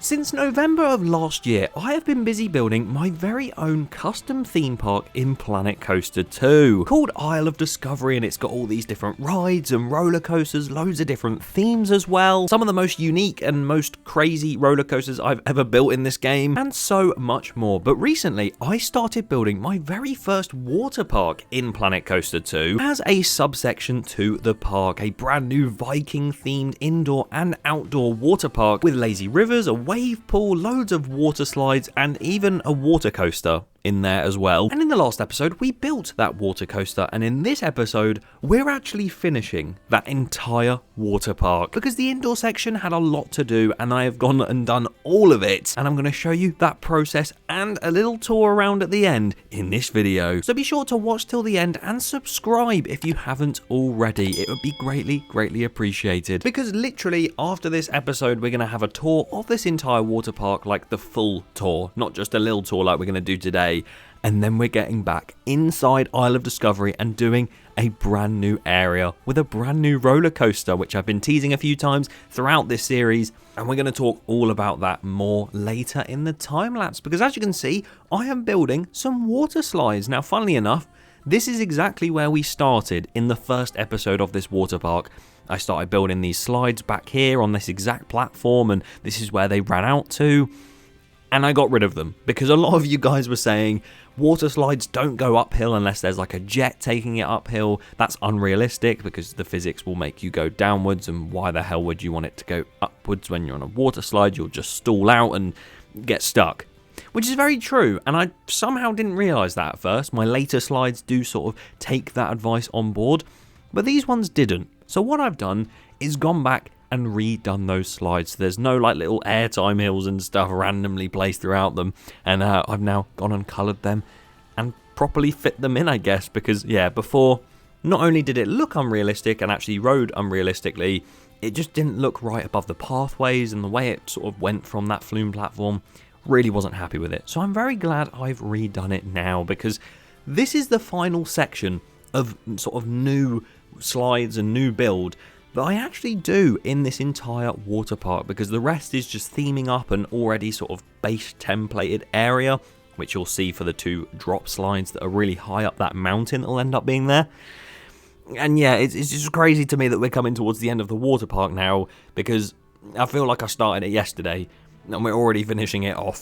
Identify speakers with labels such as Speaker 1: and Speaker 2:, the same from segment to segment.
Speaker 1: Since November of last year, I have been busy building my very own custom theme park in Planet Coaster 2, called Isle of Discovery, and it's got all these different rides and roller coasters, loads of different themes as well, some of the most unique and most crazy roller coasters I've ever built in this game, and so much more. But recently, I started building my very first water park in Planet Coaster 2 as a subsection to the park, a brand new Viking-themed indoor and outdoor water park with lazy rivers, a wave pool, loads of water slides, and even a water coaster in there as well. And in the last episode, we built that water coaster, and in this episode, we're actually finishing that entire water park because the indoor section had a lot to do, and I have gone and done all of it, and I'm going to show you that process and a little tour around at the end in this video. So be sure to watch till the end and subscribe if you haven't already. It would be greatly appreciated, because literally after this episode, we're going to have a tour of this entire water park, like the full tour, not just a little tour like we're going to do today. And then we're getting back inside Isle of Discovery and doing a brand new area with a brand new roller coaster, which I've been teasing a few times throughout this series. And we're going to talk all about that more later in the time lapse, because as you can see, I am building some water slides. Now, funnily enough, this is exactly where we started in the first episode of this water park. I started building these slides back here on this exact platform, and this is where they ran out to. And I got rid of them because a lot of you guys were saying water slides don't go uphill unless there's like a jet taking it uphill. That's unrealistic because the physics will make you go downwards, and why the hell would you want it to go upwards when you're on a water slide? You'll just stall out and get stuck. Which is very true, and I somehow didn't realise that at first. My later slides do sort of take that advice on board, but these ones didn't. So what I've done is gone back and redone those slides. So there's no like little airtime hills and stuff randomly placed throughout them, and I've now gone and coloured them and properly fit them in, I guess, because yeah, before not only did it look unrealistic and actually rode unrealistically, it just didn't look right above the pathways, and the way it sort of went from that flume platform, really wasn't happy with it. So I'm very glad I've redone it now, because this is the final section of sort of new slides and new build that I actually do in this entire water park, because the rest is just theming up an already sort of base templated area, which you'll see for the two drop slides that are really high up that mountain that'll end up being there. And yeah, it's just crazy to me that we're coming towards the end of the water park now, because I feel like I started it yesterday and we're already finishing it off.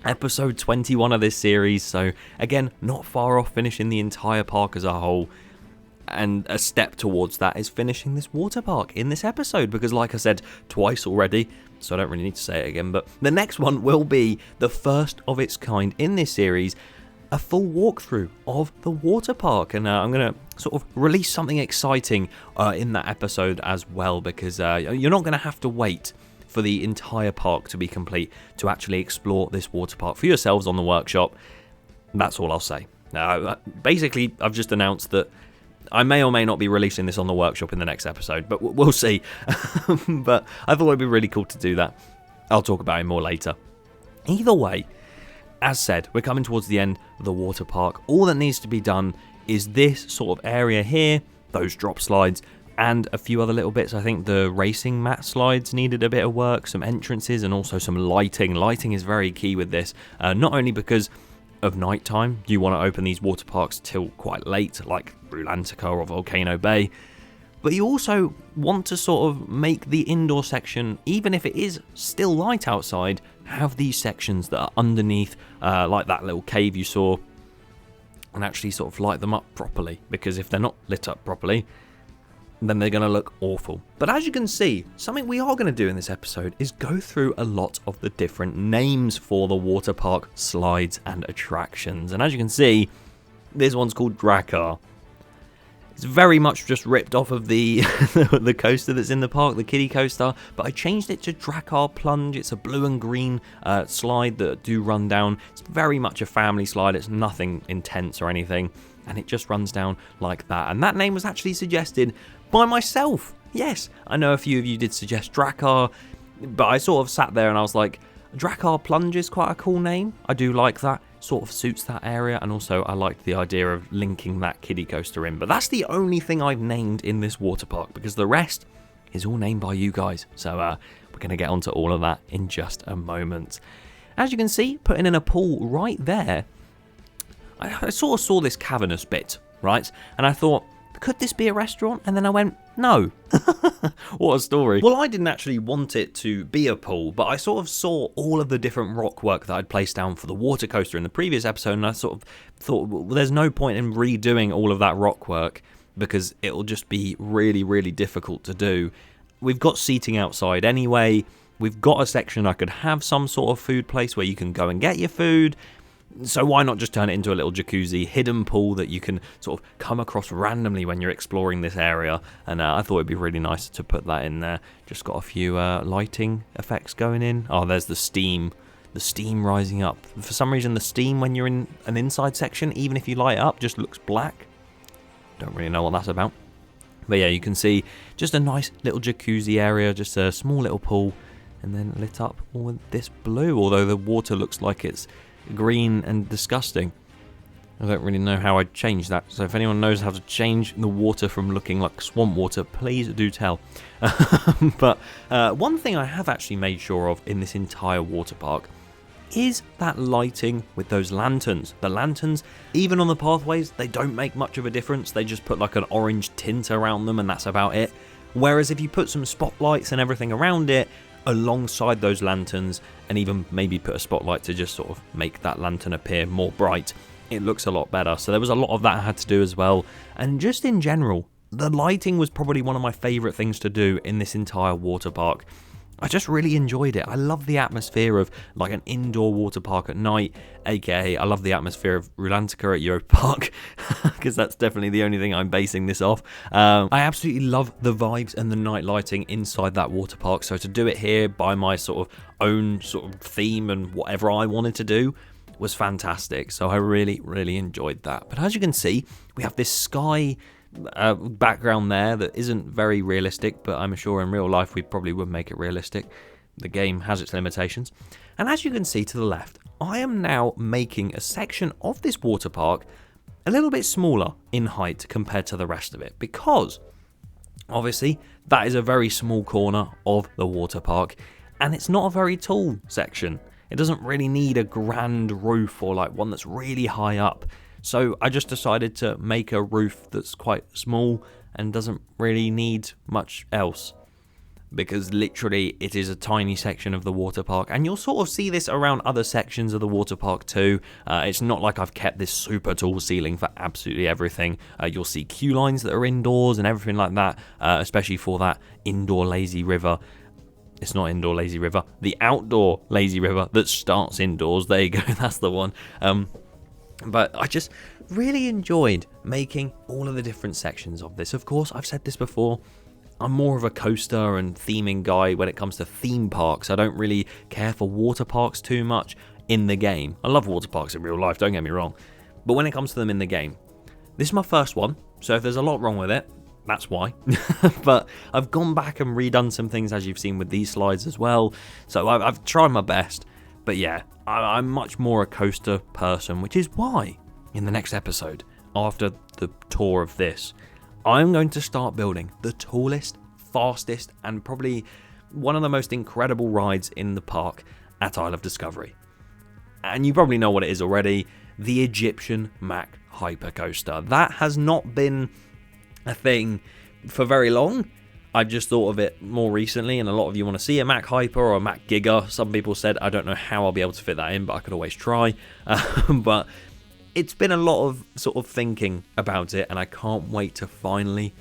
Speaker 1: Episode 21 of this series, so again, not far off finishing the entire park as a whole. And a step towards that is finishing this water park in this episode, because like I said twice already, so I don't really need to say it again, but the next one will be the first of its kind in this series, a full walkthrough of the water park. And I'm going to sort of release something exciting in that episode as well, because you're not going to have to wait for the entire park to be complete to actually explore this water park for yourselves on the workshop. That's all I'll say. Basically, I've just announced that I may or may not be releasing this on the workshop in the next episode, but we'll see. But I thought it'd be really cool to do that. I'll talk about it more later. Either way, as said, we're coming towards the end of the water park. All that needs to be done is this sort of area here, those drop slides, and a few other little bits. I think the racing mat slides needed a bit of work, some entrances, and also some lighting. Lighting is very key with this, not only because of night time, you want to open these water parks till quite late, like Rulantica or Volcano Bay, but you also want to sort of make the indoor section, even if it is still light outside, have these sections that are underneath, like that little cave you saw, and actually sort of light them up properly, because if they're not lit up properly, then they're going to look awful. But as you can see, something we are going to do in this episode is go through a lot of the different names for the water park slides and attractions. And as you can see, this one's called Drakkar. It's very much just ripped off of the the coaster that's in the park, the kiddie coaster, but I changed it to Drakkar Plunge. It's a blue and green slide that do run down. It's very much a family slide. It's nothing intense or anything, and it just runs down like that. And that name was actually suggested by myself. Yes, I know a few of you did suggest Drakkar, but I sort of sat there and I was like, Drakkar Plunge is quite a cool name. I do like that. Sort of suits that area, and also I liked the idea of linking that kiddie coaster in. But that's the only thing I've named in this water park, because the rest is all named by you guys. So We're going to get onto all of that in just a moment. As you can see, putting in a pool right there, I sort of saw this cavernous bit, right? And I thought, could this be a restaurant? And then I went, no. What a story. Well, I didn't actually want it to be a pool, but I sort of saw all of the different rock work that I'd placed down for the water coaster in the previous episode, and I sort of thought, well, there's no point in redoing all of that rock work because it'll just be really, really difficult to do. We've got seating outside anyway. We've got a section I could have some sort of food place where you can go and get your food. So why not just turn it into a little jacuzzi, hidden pool that you can sort of come across randomly when you're exploring this area. And I thought it'd be really nice to put that in there. Just got a few lighting effects going in. Oh, there's the steam rising up. For some reason, the steam when you're in an inside section, even if you light it up, just looks black. Don't really know what that's about. But yeah, you can see just a nice little jacuzzi area, just a small little pool, and then lit up with this blue, although the water looks like it's green and disgusting. I don't really know how I'd change that, so if anyone knows how to change the water from looking like swamp water, please do tell. But one thing I have actually made sure of in this entire water park is that lighting with those lanterns. The lanterns, even on the pathways, they don't make much of a difference. They just put like an orange tint around them and that's about it. Whereas if you put some spotlights and everything around it, alongside those lanterns, and even maybe put a spotlight to just sort of make that lantern appear more bright, it looks a lot better. So there was a lot of that I had to do as well. And just in general, the lighting was probably one of my favourite things to do in this entire water park. I just really enjoyed it. I love the atmosphere of like an indoor water park at night, aka I love the atmosphere of Rulantica at Europa Park, because that's definitely the only thing I'm basing this off. I absolutely love the vibes and the night lighting inside that water park, so to do it here by my sort of own sort of theme and whatever I wanted to do was fantastic. So I really, really enjoyed that. But as you can see, we have this sky background there that isn't very realistic, but I'm sure in real life we probably would make it realistic. The game has its limitations. And as you can see to the left, I am now making a section of this water park a little bit smaller in height compared to the rest of it, because obviously that is a very small corner of the water park and it's not a very tall section. It doesn't really need a grand roof or like one that's really high up. So I just decided to make a roof that's quite small and doesn't really need much else, because literally it is a tiny section of the water park, and you'll sort of see this around other sections of the water park too. It's not like I've kept this super tall ceiling for absolutely everything. You'll see queue lines that are indoors and everything like that, especially for that indoor lazy river. It's not indoor lazy river, the outdoor lazy river that starts indoors. There you go, that's the one. But I just really enjoyed making all of the different sections of this. Of course, I've said this before, I'm more of a coaster and theming guy when it comes to theme parks. I don't really care for water parks too much in the game. I love water parks in real life, don't get me wrong. But when it comes to them in the game, this is my first one, so if there's a lot wrong with it, that's why. But I've gone back and redone some things, as you've seen with these slides as well. So I've tried my best. But yeah, I'm much more a coaster person, which is why in the next episode, after the tour of this, I'm going to start building the tallest, fastest, and probably one of the most incredible rides in the park at Isle of Discovery. And you probably know what it is already, the Egyptian Mack Hypercoaster. That has not been a thing for very long. I've just thought of it more recently, and a lot of you want to see a Mack Hyper or a Mack Giga. Some people said, I don't know how I'll be able to fit that in, but I could always try. But it's been a lot of sort of thinking about it, and I can't wait to finally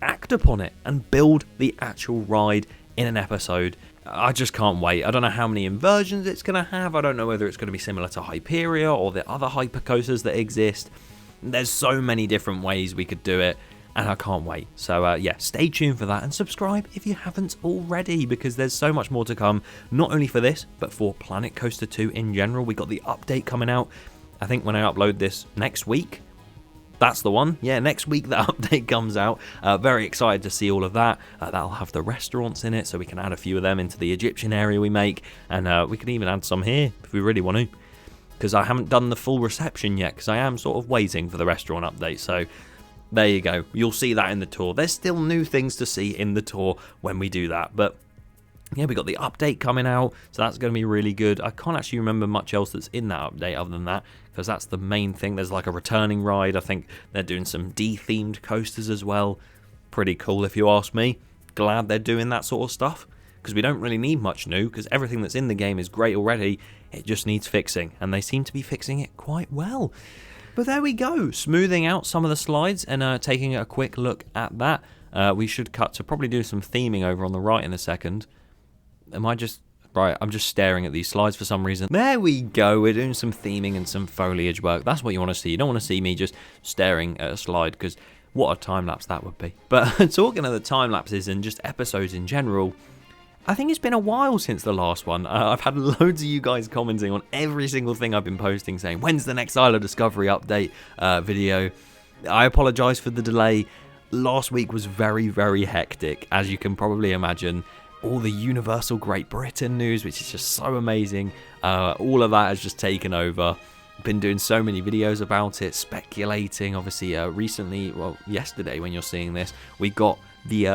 Speaker 1: act upon it and build the actual ride in an episode. I just can't wait. I don't know how many inversions it's going to have. I don't know whether it's going to be similar to Hyperia or the other hypercoasters that exist. There's so many different ways we could do it, and I can't wait. So yeah, stay tuned for that and subscribe if you haven't already, because there's so much more to come, not only for this, but for Planet Coaster 2 in general. We got the update coming out, I think when I upload this next week. That's the one. Yeah, next week that update comes out. Very excited to see all of that. That'll have the restaurants in it, so we can add a few of them into the Egyptian area we make, and we can even add some here if we really want to, because I haven't done the full reception yet, because I am sort of waiting for the restaurant update. So there you go. You'll see that in the tour. There's still new things to see in the tour when we do that, but Yeah, we got the update coming out, so that's going to be really good. I can't actually remember much else that's in that update other than that, because that's the main thing. There's like a returning ride. I think they're doing some D-themed coasters as well. Pretty cool if you ask me. Glad they're doing that sort of stuff, because we don't really need much new, because everything that's in the game is great already. It just needs fixing, and they seem to be fixing it quite well. But there we go, smoothing out some of the slides and taking a quick look at that. We should cut to probably do some theming over on the right in a second. Am I just... Right, I'm just staring at these slides for some reason. There we go, we're doing some theming and some foliage work. That's what you want to see. You don't want to see me just staring at a slide, because what a time-lapse that would be. But talking of the time-lapses and just episodes in general, I think it's been a while since the last one. I've had loads of you guys commenting on every single thing I've been posting, saying, when's the next Isle of Discovery update video? I apologise for the delay. Last week was very, very hectic, as you can probably imagine. All the Universal Great Britain news, which is just so amazing. All of that has just taken over. Been doing so many videos about it, speculating. Obviously, recently, well, yesterday when you're seeing this, we got the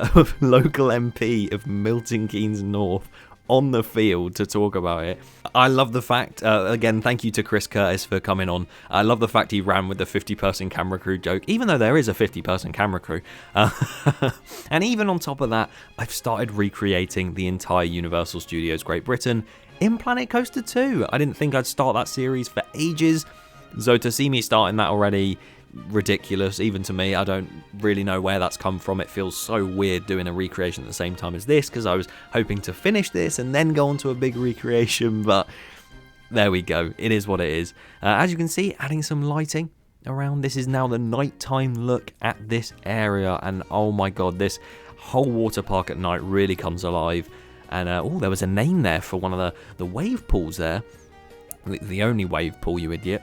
Speaker 1: local MP of Milton Keynes North on the field to talk about it. I love the fact, again, thank you to Chris Curtis for coming on. I love the fact he ran with the 50-person camera crew joke, even though there is a 50-person camera crew. And even on top of that, I've started recreating the entire Universal Studios Great Britain in Planet Coaster 2. I didn't think I'd start that series for ages, so to see me starting that already, ridiculous even to me. I don't really know where that's come from. It feels so weird doing a recreation at the same time as this, because I was hoping to finish this and then go on to a big recreation, but there we go. It is what it is. As you can see, adding some lighting around. This is now the nighttime look at this area, and oh my god, this whole water park at night really comes alive. And oh, there was a name there for one of the wave pools there. The only wave pool, you idiot.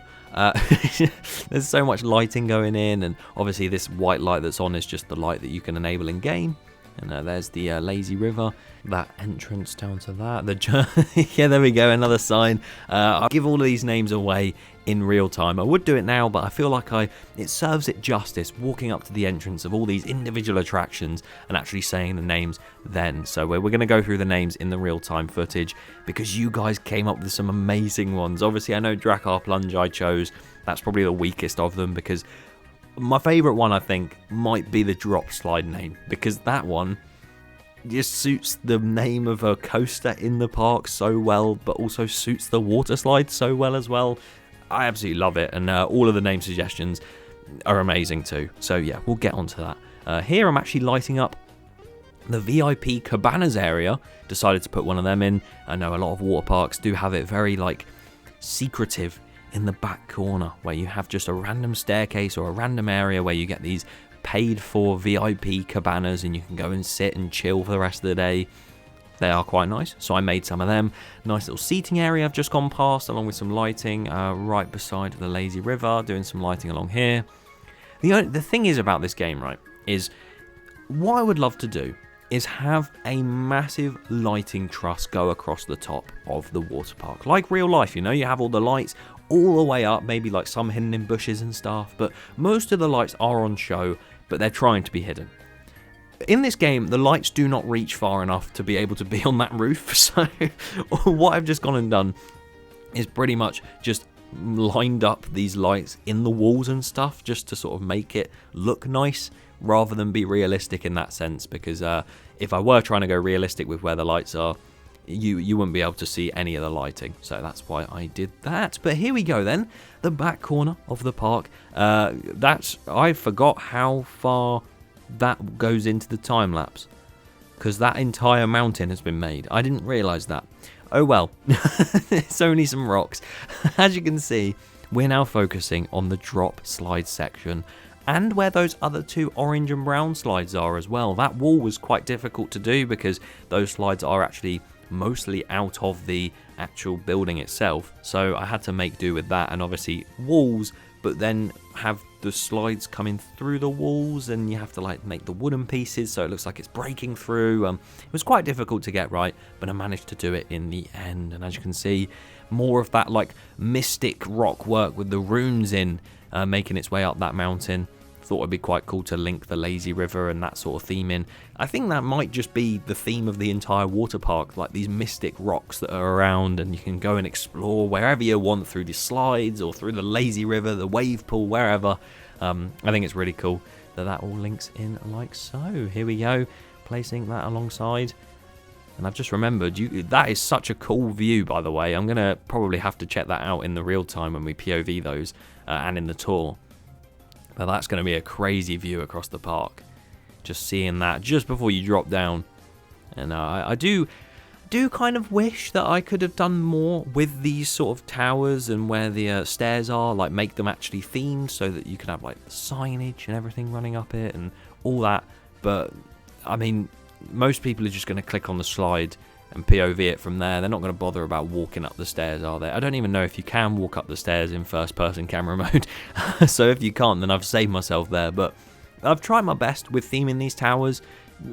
Speaker 1: There's so much lighting going in, and obviously this white light that's on is just the light that you can enable in game. And there's the lazy river, that entrance down to that. Yeah, there we go, another sign. I'll give all of these names away in real time. I would do it now, but I feel like it serves it justice walking up to the entrance of all these individual attractions and actually saying the names then. So we're going to go through the names in the real time footage, because you guys came up with some amazing ones. Obviously, I know Drakkar Plunge I chose. That's probably the weakest of them, because my favourite one, I think, might be the drop slide name, because that one just suits the name of a coaster in the park so well, but also suits the water slide so well as well. I absolutely love it, and all of the name suggestions are amazing too. So yeah, we'll get onto that. Here I'm actually lighting up the VIP cabanas area. Decided to put one of them in. I know a lot of water parks do have it very like secretive in the back corner, where you have just a random staircase or a random area where you get these paid for VIP cabanas and you can go and sit and chill for the rest of the day. They are quite nice, so I made some of them. Nice little seating area I've just gone past, along with some lighting right beside the lazy river, doing some lighting along here. The thing is about this game, right, is what I would love to do is have a massive lighting truss go across the top of the water park. Like real life, you know, you have all the lights all the way up, maybe like some hidden in bushes and stuff, but most of the lights are on show, but they're trying to be hidden. In this game, the lights do not reach far enough to be able to be on that roof, so what I've just gone and done is pretty much just lined up these lights in the walls and stuff, just to sort of make it look nice, rather than be realistic in that sense, because if I were trying to go realistic with where the lights are, you wouldn't be able to see any of the lighting, so that's why I did that. But here we go then, the back corner of the park. I forgot how far that goes into the time lapse, because that entire mountain has been made. I didn't realise that. Oh well, it's only some rocks. As you can see, we're now focusing on the drop slide section, and where those other two orange and brown slides are as well. That wall was quite difficult to do, because those slides are actually mostly out of the actual building itself, so I had to make do with that, and obviously walls, but then have the slides coming through the walls, and you have to like make the wooden pieces so it looks like it's breaking through. It was quite difficult to get right, but I managed to do it in the end. And as you can see, more of that like mystic rock work with the runes in making its way up that mountain. thought it'd be quite cool to link the lazy river and that sort of theme in. I think that might just be the theme of the entire water park, like these mystic rocks that are around, and you can go and explore wherever you want through the slides or through the lazy river, the wave pool, wherever. I think it's really cool that all links in like so. Here we go, placing that alongside. And I've just remembered, that is such a cool view, by the way. I'm going to probably have to check that out in the real time when we POV those and in the tour. But that's going to be a crazy view across the park. Just seeing that just before you drop down. And I do kind of wish that I could have done more with these sort of towers and where the stairs are. Like make them actually themed so that you can have like signage and everything running up it and all that. But I mean, most people are just going to click on the slide and POV it from there. They're not going to bother about walking up the stairs, are they? I don't even know if you can walk up the stairs in first-person camera mode. So if you can't, then I've saved myself there. But I've tried my best with theming these towers.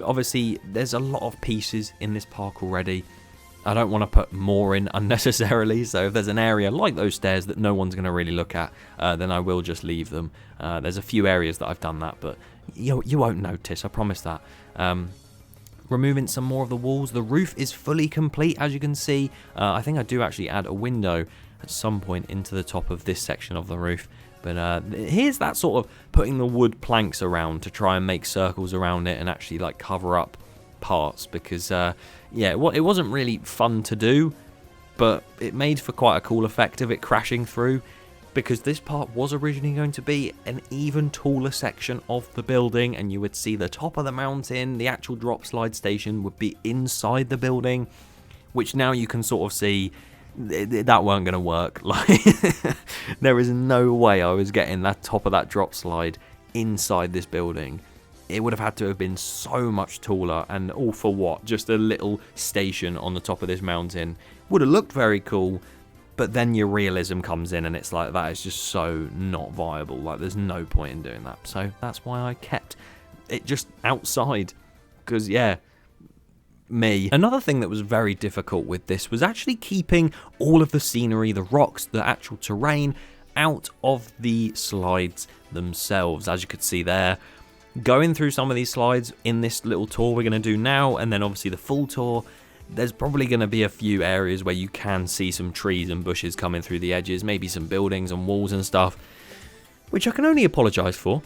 Speaker 1: Obviously, there's a lot of pieces in this park already. I don't want to put more in unnecessarily. So if there's an area like those stairs that no one's going to really look at, then I will just leave them. There's a few areas that I've done that, but you won't notice, I promise that. Removing some more of the walls. The roof is fully complete, as you can see. I think I do actually add a window at some point into the top of this section of the roof. But here's that sort of putting the wood planks around to try and make circles around it and actually like cover up parts. Because, yeah, it wasn't really fun to do, but it made for quite a cool effect of it crashing through. Because this part was originally going to be an even taller section of the building, and you would see the top of the mountain, the actual drop slide station would be inside the building, which now you can sort of see that weren't going to work. Like, there is no way I was getting that top of that drop slide inside this building. It would have had to have been so much taller, and all for what? Just a little station on the top of this mountain. Would have looked very cool. But then your realism comes in and it's like, that is just so not viable. Like, there's no point in doing that. So that's why I kept it just outside. Because, yeah, me. Another thing that was very difficult with this was actually keeping all of the scenery, the rocks, the actual terrain out of the slides themselves. As you could see there, going through some of these slides in this little tour we're going to do now, and then obviously the full tour, there's probably going to be a few areas where you can see some trees and bushes coming through the edges, maybe some buildings and walls and stuff, which I can only apologise for.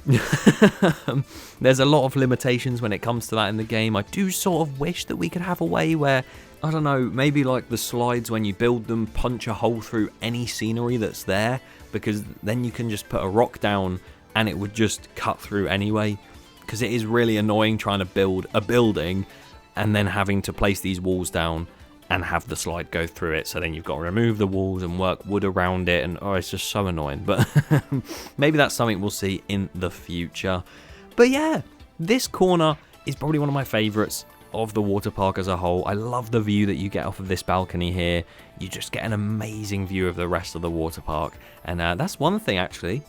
Speaker 1: There's a lot of limitations when it comes to that in the game. I do sort of wish that we could have a way where, I don't know, maybe like the slides when you build them punch a hole through any scenery that's there, because then you can just put a rock down and it would just cut through anyway, because it is really annoying trying to build a building and then having to place these walls down and have the slide go through it. So then you've got to remove the walls and work wood around it, and oh, it's just so annoying. But maybe that's something we'll see in the future. But yeah, this corner is probably one of my favourites of the water park as a whole. I love the view that you get off of this balcony here. You just get an amazing view of the rest of the water park. And that's one thing, actually.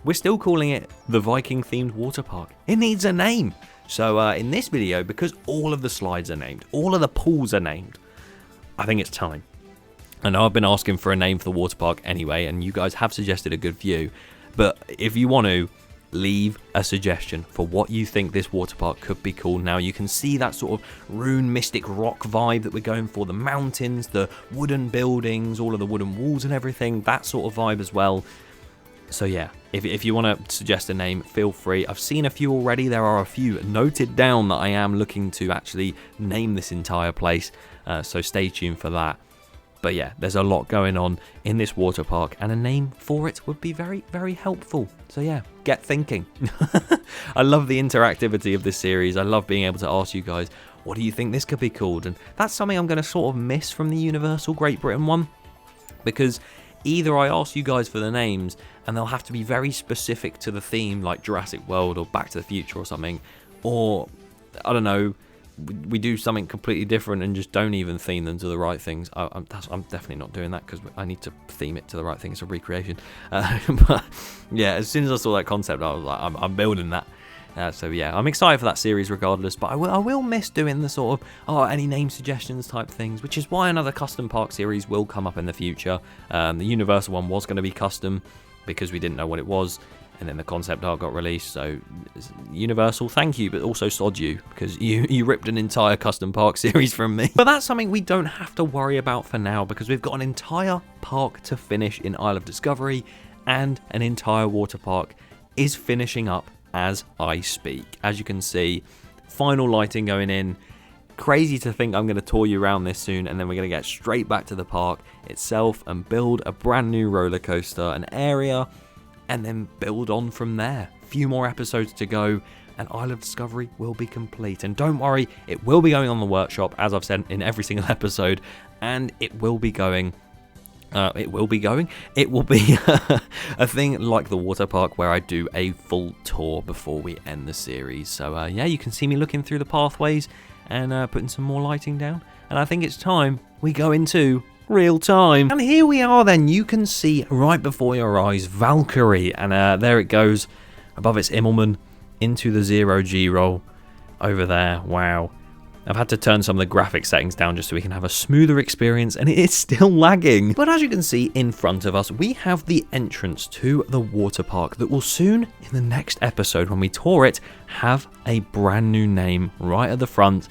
Speaker 1: We're still calling it the Viking themed water park. It needs a name. So in this video, because all of the slides are named, all of the pools are named, I think it's time. I know I've been asking for a name for the water park anyway, and you guys have suggested a good few. But if you want to, leave a suggestion for what you think this water park could be called. Now you can see that sort of rune mystic rock vibe that we're going for, the mountains, the wooden buildings, all of the wooden walls and everything, that sort of vibe as well. So yeah, if you want to suggest a name, feel free. I've seen a few already. There are a few noted down that I am looking to actually name this entire place. So stay tuned for that. But yeah, there's a lot going on in this water park, and a name for it would be very, very helpful. So yeah, get thinking. I love the interactivity of this series. I love being able to ask you guys, what do you think this could be called? And that's something I'm going to sort of miss from the Universal Great Britain one, because either I ask you guys for the names and they'll have to be very specific to the theme, like Jurassic World or Back to the Future or something, or I don't know, we do something completely different and just don't even theme them to the right things. I'm definitely not doing that, because I need to theme it to the right things for recreation. But yeah, as soon as I saw that concept, I was like, I'm building that. So yeah, I'm excited for that series regardless, but I will miss doing the sort of, any name suggestions type things, which is why another custom park series will come up in the future. The Universal one was going to be custom because we didn't know what it was, and then the concept art got released. So Universal, thank you, but also sod you, because you ripped an entire custom park series from me. But that's something we don't have to worry about for now, because we've got an entire park to finish in Isle of Discovery, and an entire water park is finishing up as I speak. As you can see, final lighting going in. Crazy to think I'm going to tour you around this soon, and then we're going to get straight back to the park itself and build a brand new roller coaster, an area, and then build on from there. Few more episodes to go, and Isle of Discovery will be complete. And don't worry, it will be going on the workshop, as I've said in every single episode, and it will be going. It will be a thing like the water park where I do a full tour before we end the series. So yeah, you can see me looking through the pathways and putting some more lighting down. And I think it's time we go into real time. And here we are then. You can see right before your eyes Valkyrie, and there it goes above its Immelman into the 0G roll over there. Wow. I've had to turn some of the graphic settings down just so we can have a smoother experience, and it is still lagging. But as you can see in front of us, we have the entrance to the water park that will soon, in the next episode when we tour it, have a brand new name right at the front.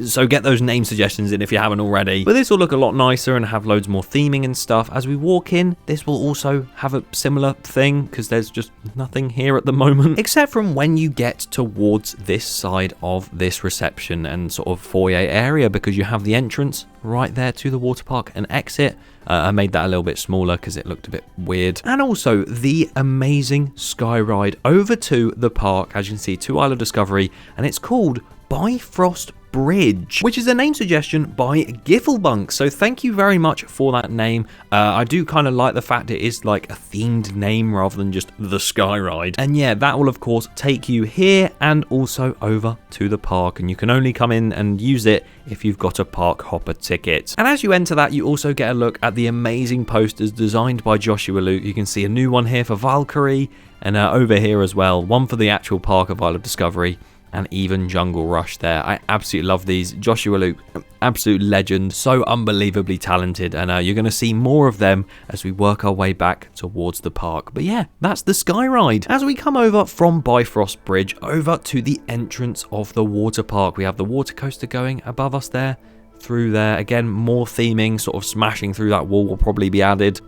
Speaker 1: So get those name suggestions in if you haven't already. But this will look a lot nicer and have loads more theming and stuff. As we walk in, this will also have a similar thing, because there's just nothing here at the moment. Except from when you get towards this side of this reception and sort of foyer area, because you have the entrance right there to the water park and exit. I made that a little bit smaller because it looked a bit weird. And also the amazing sky ride over to the park, as you can see, to Isle of Discovery, and it's called Bifrost Bridge, which is a name suggestion by Giffelbunk. So thank you very much for that name. I do kind of like the fact it is like a themed name rather than just the sky ride. And yeah, that will of course take you here and also over to the park, and you can only come in and use it if you've got a park hopper ticket. And as you enter that, you also get a look at the amazing posters designed by Joshua Luke. You can see a new one here for Valkyrie, and over here as well, one for the actual park of Isle of Discovery, and even Jungle Rush there. I absolutely love these. Joshua Luke, absolute legend, so unbelievably talented, and you're going to see more of them as we work our way back towards the park. But yeah, that's the sky ride. As we come over from Bifrost Bridge over to the entrance of the water park, we have the water coaster going above us there, through there. Again, more theming, sort of smashing through that wall will probably be added,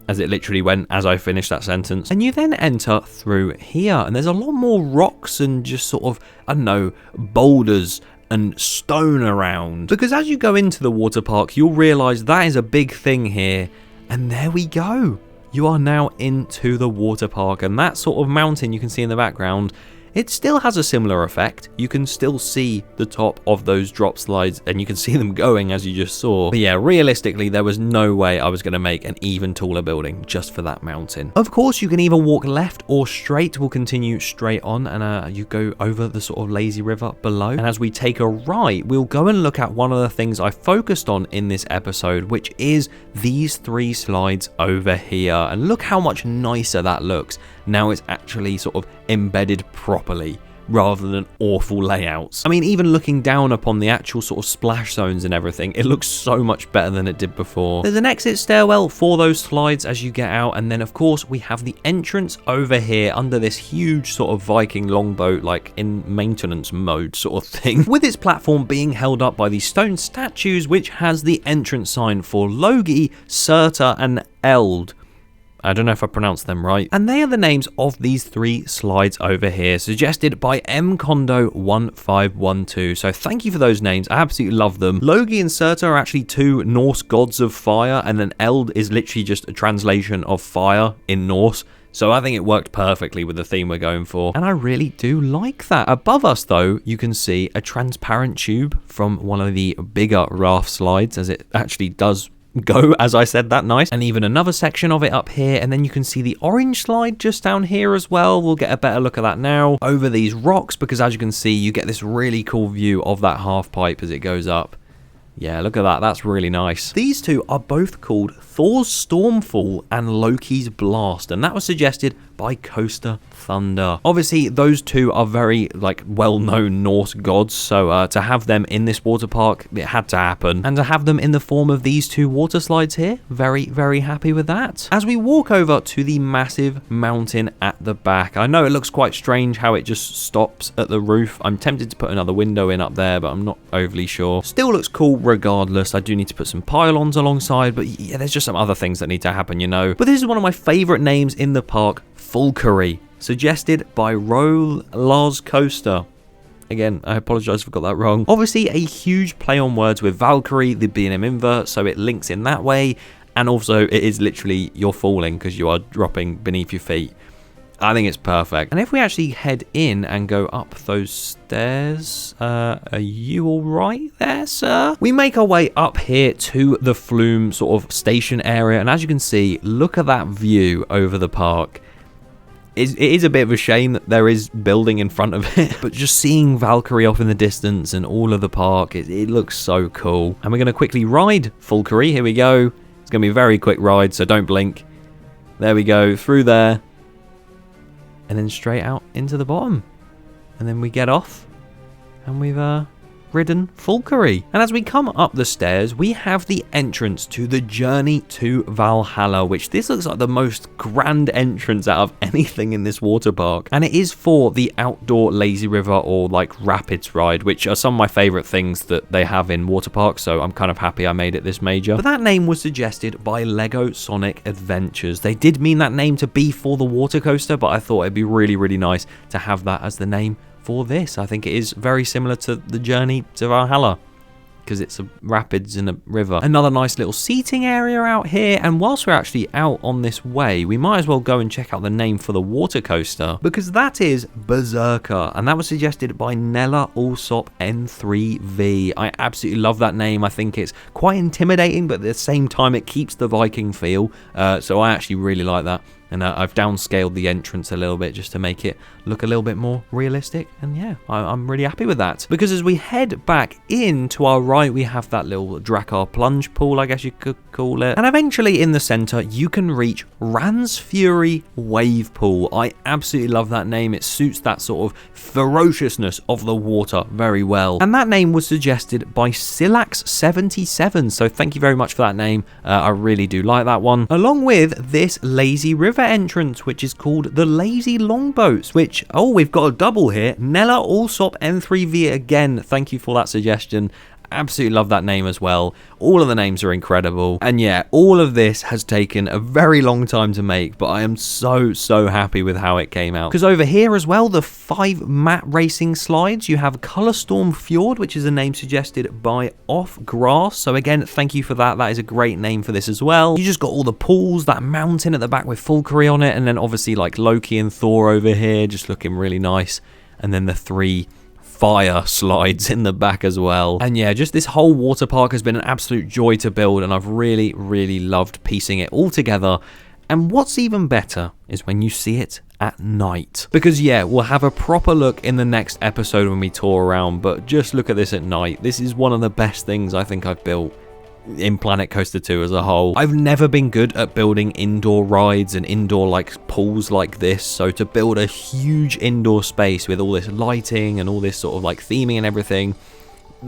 Speaker 1: as it literally went as I finished that sentence. And you then enter through here, and there's a lot more rocks and just sort of, I don't know, boulders and stone around. Because as you go into the water park, you'll realise that is a big thing here. And there we go. You are now into the water park, and that sort of mountain you can see in the background, it still has a similar effect. You can still see the top of those drop slides, and you can see them going as you just saw. But yeah, realistically, there was no way I was going to make an even taller building just for that mountain. Of course, you can either walk left or straight. We'll continue straight on, and you go over the sort of lazy river below. And as we take a right, we'll go and look at one of the things I focused on in this episode, which is these 3 slides over here. And look how much nicer that looks. Now it's actually sort of embedded properly rather than awful layouts. I mean, even looking down upon the actual sort of splash zones and everything, it looks so much better than it did before. There's an exit stairwell for those slides as you get out, and then of course we have the entrance over here under this huge sort of Viking longboat, like in maintenance mode sort of thing, with its platform being held up by these stone statues, which has the entrance sign for Logi, Surtur and Eld. I don't know if I pronounced them right. And they are the names of these 3 slides over here, suggested by mcondo1512. So thank you for those names. I absolutely love them. Logi and Surtur are actually 2 Norse gods of fire, and then Eld is literally just a translation of fire in Norse. So I think it worked perfectly with the theme we're going for. And I really do like that. Above us, though, you can see a transparent tube from one of the bigger raft slides, as it actually does go, as I said, that nice. And even another section of it up here, and then you can see the orange slide just down here as well. We'll get a better look at that now over these rocks, because as you can see, you get this really cool view of that half pipe as it goes up. Yeah, look at that. That's really nice. These two are both called Thor's Stormfall and Loki's Blast, and that was suggested by Coaster Thunder. Obviously, those two are very, well-known Norse gods, so to have them in this water park, it had to happen. And to have them in the form of these two water slides here, very, very happy with that. As we walk over to the massive mountain at the back, I know it looks quite strange how it just stops at the roof. I'm tempted to put another window in up there, but I'm not overly sure. Still looks cool regardless. I do need to put some pylons alongside, but yeah, there's just some other things that need to happen, you know. But this is one of my favorite names in the park, Valkyrie, suggested by Roll Lars Coaster. Again, I apologize if I got that wrong. Obviously, a huge play on words with Valkyrie, the B&M invert, so it links in that way. And also, it is literally you're falling because you are dropping beneath your feet. I think it's perfect. And if we actually head in and go up those stairs, are you all right there, sir? We make our way up here to the Flume sort of station area. And as you can see, look at that view over the park. It is a bit of a shame that there is building in front of it, but just seeing Valkyrie off in the distance and all of the park, it looks so cool. And we're going to quickly ride Valkyrie. Here we go. It's going to be a very quick ride, so don't blink. There we go, through there. And then straight out into the bottom. And then we get off. And we've ridden Valkyrie. And as we come up the stairs, we have the entrance to the Journey to Valhalla, which this looks like the most grand entrance out of anything in this water park. And it is for the outdoor lazy river or rapids ride, which are some of my favorite things that they have in water parks. So I'm kind of happy I made it this major. But that name was suggested by Lego Sonic Adventures. They did mean that name to be for the water coaster, but I thought it'd be really, really nice to have that as the name for this. I think it is very similar to the Journey to Valhalla because it's a rapids in a river. Another nice little seating area out here, and whilst we're actually out on this way, we might as well go and check out the name for the water coaster because that is Berserker, and that was suggested by Nella Allsop N3V. I absolutely love that name. I think it's quite intimidating, but at the same time it keeps the Viking feel, so I actually really like that. And I've downscaled the entrance a little bit just to make it look a little bit more realistic. And yeah, I'm really happy with that. Because as we head back in to our right, we have that little Drakkar plunge pool, I guess you could call it. And eventually in the center, you can reach Rand's Fury Wave Pool. I absolutely love that name. It suits that sort of ferociousness of the water very well. And that name was suggested by Silax77. So thank you very much for that name. I really do like that one. Along with this lazy river entrance, which is called the Lazy Longboats, which, oh, we've got a double here. Nella Allsop N3V again. Thank you for that suggestion. Absolutely love that name as well. All of the names are incredible. And yeah, all of this has taken a very long time to make, but I am so happy with how it came out. Because over here as well, the 5 mat racing slides, you have Colorstorm Fjord, which is a name suggested by Off Grass. So again, thank you for that. That is a great name for this as well. You just got all the pools, that mountain at the back with Valkyrie on it, and then obviously Loki and Thor over here, just looking really nice. And then the 3 fire slides in the back as well. And yeah, just this whole water park has been an absolute joy to build, and I've really loved piecing it all together. And what's even better is when you see it at night, because yeah, we'll have a proper look in the next episode when we tour around, but just look at this at night. This is one of the best things I think I've built in Planet Coaster 2 as a whole. I've never been good at building indoor rides and indoor pools like this, so to build a huge indoor space with all this lighting and all this sort of theming and everything,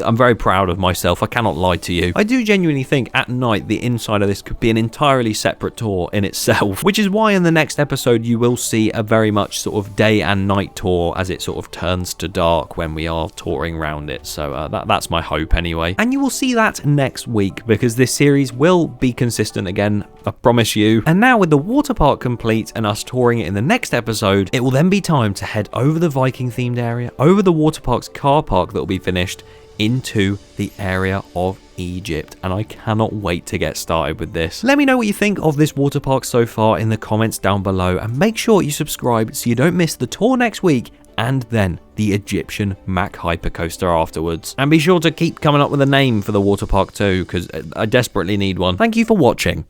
Speaker 1: I'm very proud of myself. I cannot lie to you. I do genuinely think at night the inside of this could be an entirely separate tour in itself, which is why in the next episode you will see a very much sort of day and night tour as it sort of turns to dark when we are touring around it. So that's my hope anyway. And you will see that next week because this series will be consistent again, I promise you. And now with the water park complete and us touring it in the next episode, it will then be time to head over the Viking themed area, over the water park's car park that will be finished, into the area of Egypt, and I cannot wait to get started with this. Let me know what you think of this water park so far in the comments down below, and make sure you subscribe so you don't miss the tour next week and then the Egyptian Mack Hypercoaster afterwards. And be sure to keep coming up with a name for the water park too, because I desperately need one. Thank you for watching.